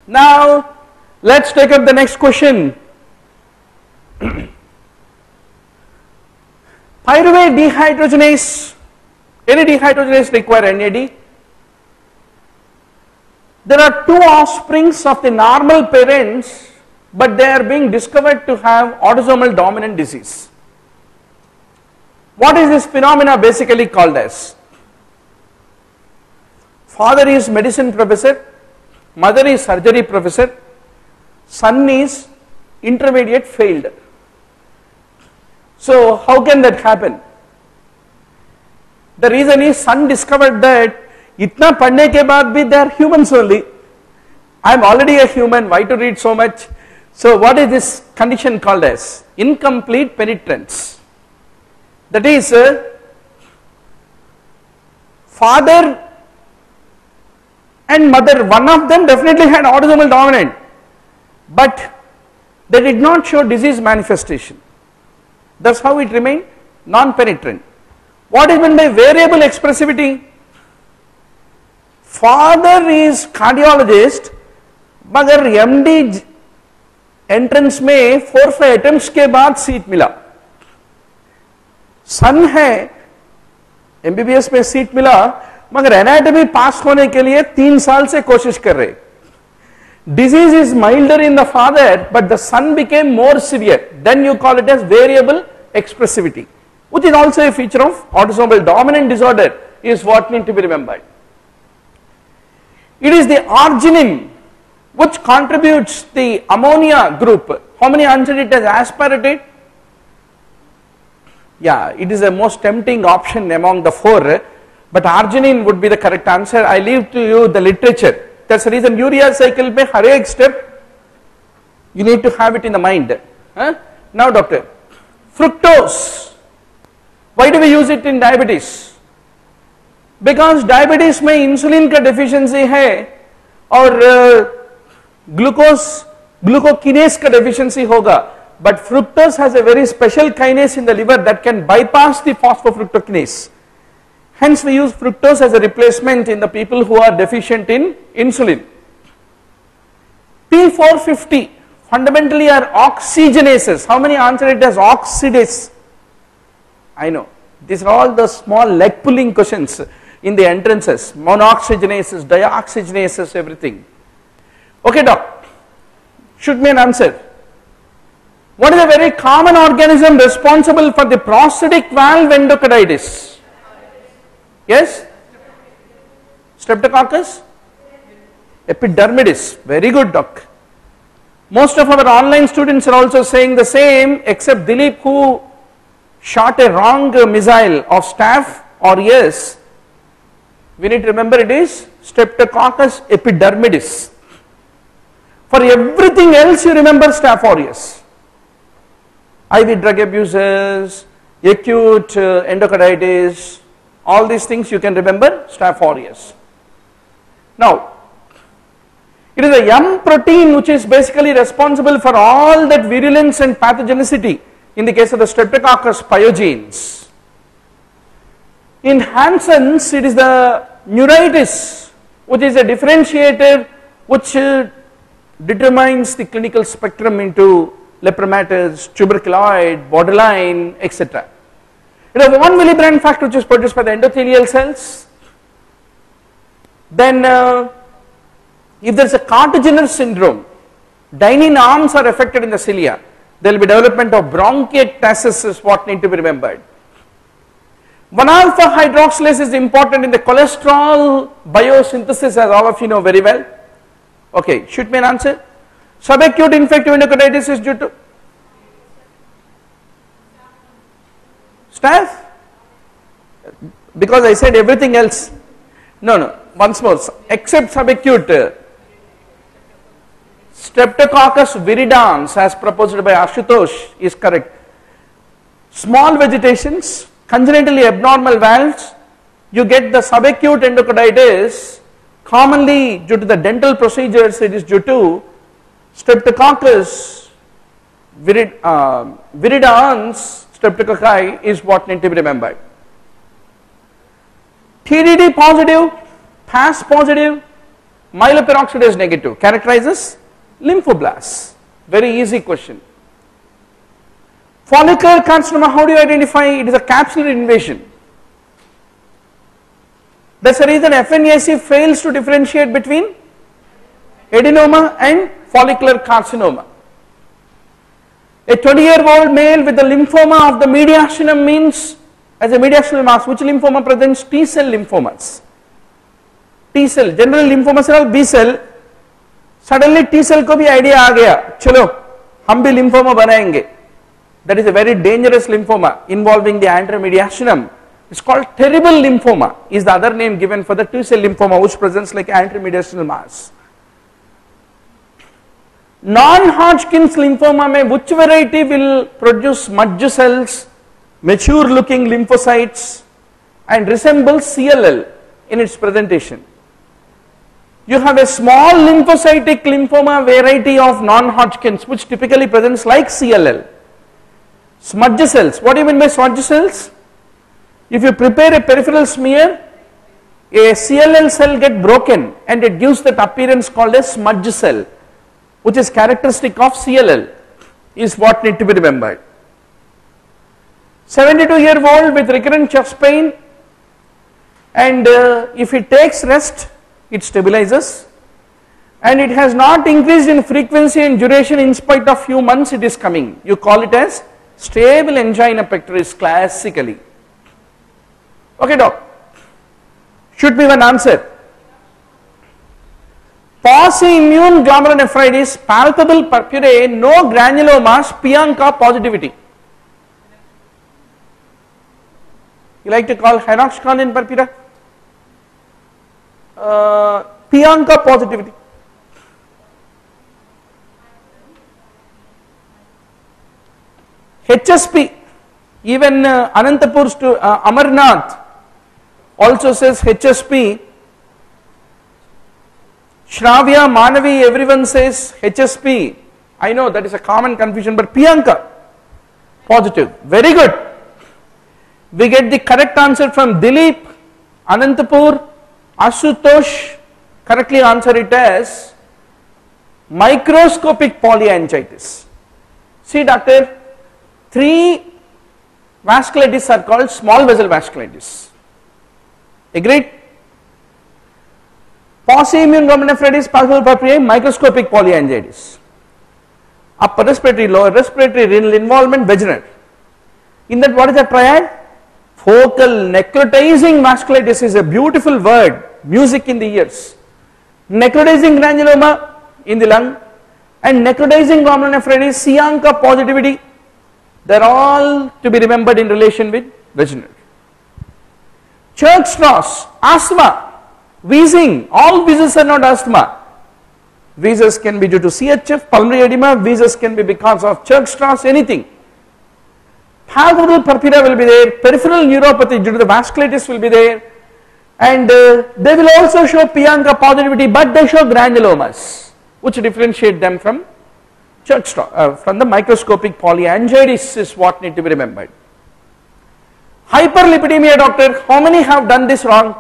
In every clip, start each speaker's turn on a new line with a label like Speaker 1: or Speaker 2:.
Speaker 1: Now, let's take up the next question. Pyruvate dehydrogenase, any dehydrogenase require NAD? There are two offsprings of the normal parents, but they are being discovered to have autosomal dominant disease. What is this phenomena basically called as? Father is medicine professor, mother is surgery professor, son is intermediate failed. So how can that happen? The reason is son discovered that itna padne ke baad bhi they are humans only. I am already a human, why to read so much? So what is this condition called as? Incomplete penetrance. That is, father and mother, one of them definitely had autosomal dominant, but they did not show disease manifestation. That's how it remained non-penetrant. What is meant by variable expressivity? Father is cardiologist, मगर MD entrance में 4-5 attempts के बाद seat मिला. सन है MBBS में seat मिला, मगर anatomy पास होने के लिए 3 साल से कोशिश कर रहे. Disease is milder in the father, but the son became more severe. Then you call it as variable expressivity, which is also a feature of autosomal dominant disorder, is what need to be remembered. It is the arginine which contributes the ammonia group. How many answered it as aspartate? Yeah, it is the most tempting option among the 4, but arginine would be the correct answer. I leave to you the literature. That's the reason urea cycle mein har ek step you need to have it in the mind. Now doctor, fructose, why do we use it in diabetes? Because diabetes में insulin का deficiency है और glucokinase का deficiency होगा, but fructose has a very special kinase in the liver that can bypass the phosphofructokinase. Hence we use fructose as a replacement in the people who are deficient in insulin. P450 fundamentally are oxygenases. How many answer it as oxidase? I know, these are all the small leg pulling questions in the entrances. Monooxygenases, dioxygenases, everything. Okay doc, shoot me an answer. What is a very common organism responsible for the prosthetic valve endocarditis? Yes? Streptococcus? Epidermidis. Very good doc. Most of our online students are also saying the same, except Dilip, who shot a wrong missile of staph aureus. We need to remember it is Streptococcus epidermidis. For everything else you remember staph aureus. IV drug abusers, acute endocarditis, all these things you can remember staph aureus. Now, it is a M protein which is basically responsible for all that virulence and pathogenicity in the case of the Streptococcus pyogenes. In Hansen's, it is the neuritis which is a differentiator which determines the clinical spectrum into lepromatous, tuberculoid, borderline, etc. It is one Willebrand factor which is produced by the endothelial cells. Then if there is a Carter-Jenner syndrome, Dynein arms are affected in the cilia, there will be development of bronchiectasis is what need to be remembered. 1-alpha hydroxylase is important in the cholesterol biosynthesis, as all of you know very well. Okay, shoot me an answer. Subacute infective endocarditis is due to staph? Because I said everything else. No, once more, except subacute. Streptococcus viridans as proposed by Ashutosh is correct. Small vegetations, congenitally abnormal valves, you get the subacute endocarditis. Commonly due to the dental procedures, it is due to Streptococcus viridans, streptococci is what need to be remembered. TDD positive, PAS positive, Myeloperoxidase negative characterizes lymphoblasts. Very easy question. Follicular carcinoma, how do you identify? It is a capsular invasion. That's the reason FNAC fails to differentiate between adenoma and follicular carcinoma. A 20-year-old male with the lymphoma of the mediastinum means, as a mediastinal mass, which lymphoma presents? T cell lymphomas. T cell, general lymphomas are all B cell. Suddenly T cell को भी idea आ गया, चलो हम भी lymphoma बनाएंगे. That is a very dangerous lymphoma involving the anterior mediastinum. It's called terrible lymphoma, is the other name given for the T cell lymphoma which presents like anterior mediastinal mass. Non-Hodgkin's lymphoma में which variety will produce smudge cells, mature looking lymphocytes and resembles CLL in its presentation? You have a small lymphocytic lymphoma variety of non-Hodgkin's which typically presents like CLL. Smudge cells, what do you mean by smudge cells? If you prepare a peripheral smear, a CLL cell gets broken and it gives that appearance called a smudge cell, which is characteristic of CLL, is what need to be remembered. 72-year-old with recurrent chest pain, and if it takes rest, it stabilizes, and it has not increased in frequency and duration in spite of few months it is coming. You call it as stable angina pectoris classically. Okay, doc. Should be one answer. Pauci-immune glomerulonephritis, palpable purpura, no granulomas, Pianka positivity. You like to call hydroxycontin purpura? Pianka positivity. HSP, even Anantapur's to Amarnath also says HSP. Shravya, Manavi, everyone says HSP. I know that is a common confusion, but Pianka positive. Very good. We get the correct answer from Dilip, Anantapur, Asutosh. Correctly answer it as microscopic polyangiitis. See, doctor, 3 vasculitis are called small vessel vasculitis. Agreed? Pauci-immune glomerulonephritis, palpable purpura, microscopic polyangiitis. Upper respiratory, lower respiratory, renal involvement, vaginal. In that, what is the triad? Focal necrotizing vasculitis is a beautiful word, music in the ears. Necrotizing granuloma in the lung and necrotizing glomerulonephritis, Pianka positivity, they are all to be remembered in relation with vaginal. Church-Strauss, asthma, wheezing, all wheezes are not asthma. Wheezes can be due to CHF, pulmonary edema, wheezes can be because of Church-Strauss, anything. Palpable purpura will be there, peripheral neuropathy due to the vasculitis will be there, and they will also show Pianka positivity, but they show granulomas, which differentiate them from from the microscopic polyangiitis is what need to be remembered. Hyperlipidemia, doctor, how many have done this wrong?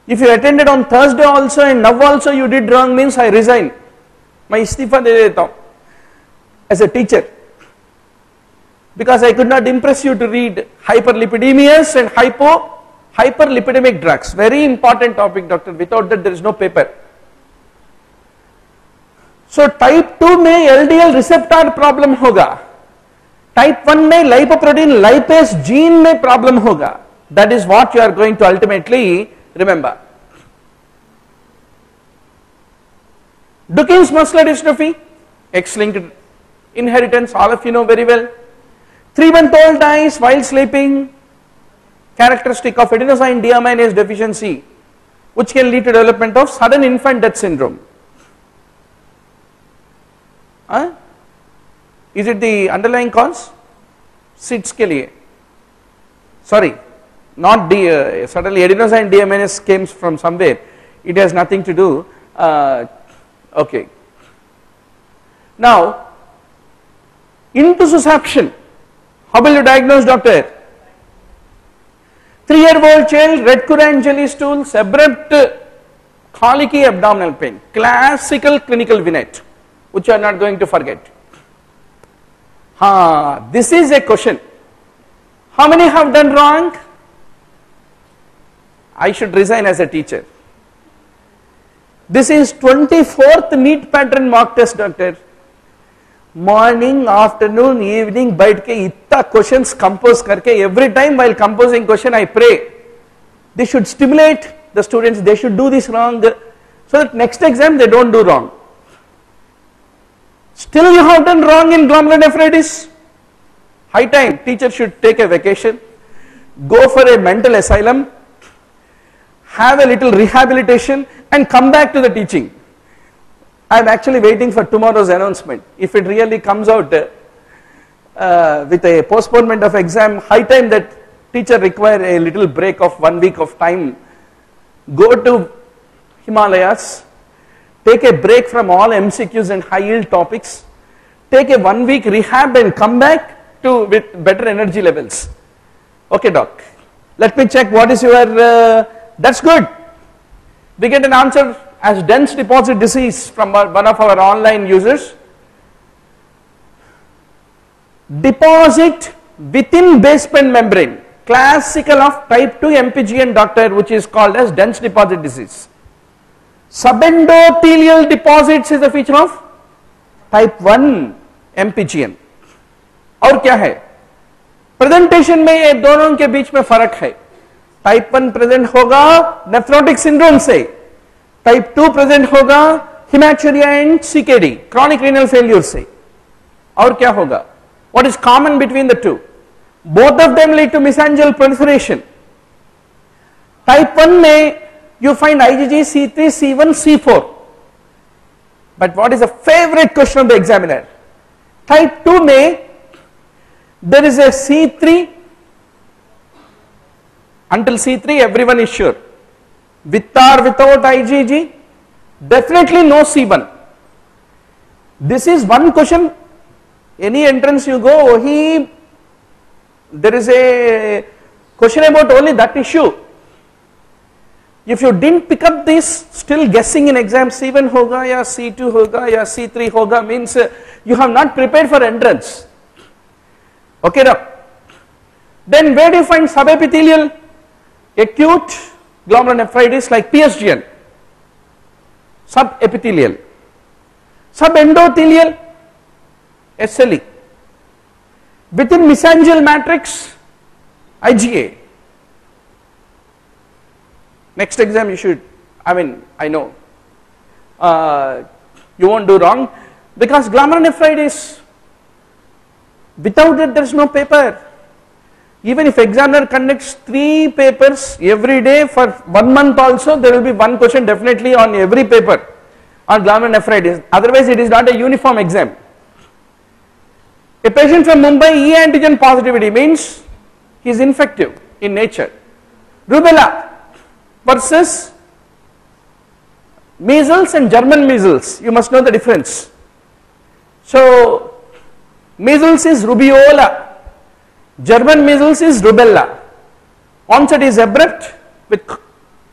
Speaker 1: If you attended on Thursday also and now also you did wrong, means I resign. My istifa de deta as a teacher. Because I could not impress you to read hyperlipidemias and hyperlipidemic drugs. Very important topic, doctor. Without that there is no paper. So type 2 में LDL receptor problem होगा. Type 1 में lipoprotein lipase gene में problem होगा. That is what you are going to ultimately remember. Duchenne's muscular dystrophy, X-linked inheritance, all of you know very well. 3-month-old dies while sleeping, characteristic of adenosine deaminase deficiency, which can lead to development of sudden infant death syndrome. Is it the underlying cause? SIDS के लिए. Sorry, not the suddenly adenosine deaminase came from somewhere. It has nothing to do. Okay. Now, intussusception. How will you diagnose, doctor? 3-year-old child, red currant jelly stools, abrupt colicky abdominal pain, classical clinical vignette, which you are not going to forget. This is a question. How many have done wrong? I should resign as a teacher. This is 24th NEET pattern mock test, doctor. Morning, afternoon, evening, बैठ के इतना questions compose करके, every time while composing question I pray, they should stimulate the students, they should do this wrong, so that next exam they don't do wrong. Still you have done wrong in glomerulonephritis. High time, teacher should take a vacation, go for a mental asylum, have a little rehabilitation and come back to the teaching. I am actually waiting for tomorrow's announcement. If it really comes out with a postponement of exam, high time that teacher require a little break of 1 week of time, go to Himalayas, take a break from all MCQs and high yield topics, take a 1 week rehab and come back to with better energy levels. Okay, doc. Let me check what is your, that's good. We get an answer as dense deposit disease from one of our online users. Deposit within basement membrane, classical of type 2 MPGN, doctor, which is called as dense deposit disease. Subendothelial deposits is a feature of type 1 MPGN. और क्या है? Presentation में ये दोनों के बीच में फर्क है. टाइप 1 प्रेजेंट होगा नेफ्रोटिक सिंड्रोम से, टाइप 2 प्रेजेंट होगा haematuria and CKD, chronic renal failure से. और क्या होगा? What is common between the two? Both of them lead to mesangial proliferation. Type 1 में you find IgG, C3, C1, C4. But what is the favorite question of the examiner? Type 2 में there is a C3. Until C3 everyone is sure. With or without IgG, definitely no C1. This is one question. Any entrance you go, there is a question about only that issue. If you didn't pick up this, still guessing in exam C1 hoga ya C2 hoga ya C3 hoga, means you have not prepared for entrance. Okay, now. Then where do you find subepithelial acute glomerulonephritis like PSGN? Subepithelial. Subendothelial, SLE. Within mesangial matrix, IgA. Next exam you should, I know, you won't do wrong, because glomerulonephritis, without it there is no paper. Even if examiner conducts 3 papers every day for 1 month also, there will be one question definitely on every paper on glomerulonephritis. Otherwise it is not a uniform exam. A patient from Mumbai, E antigen positivity means he is infective in nature. Rubella versus measles and German measles, you must know the difference. So measles is rubeola, German measles is rubella. Onset is abrupt with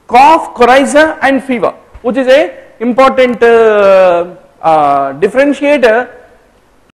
Speaker 1: cough, coryza and fever, which is a important differentiator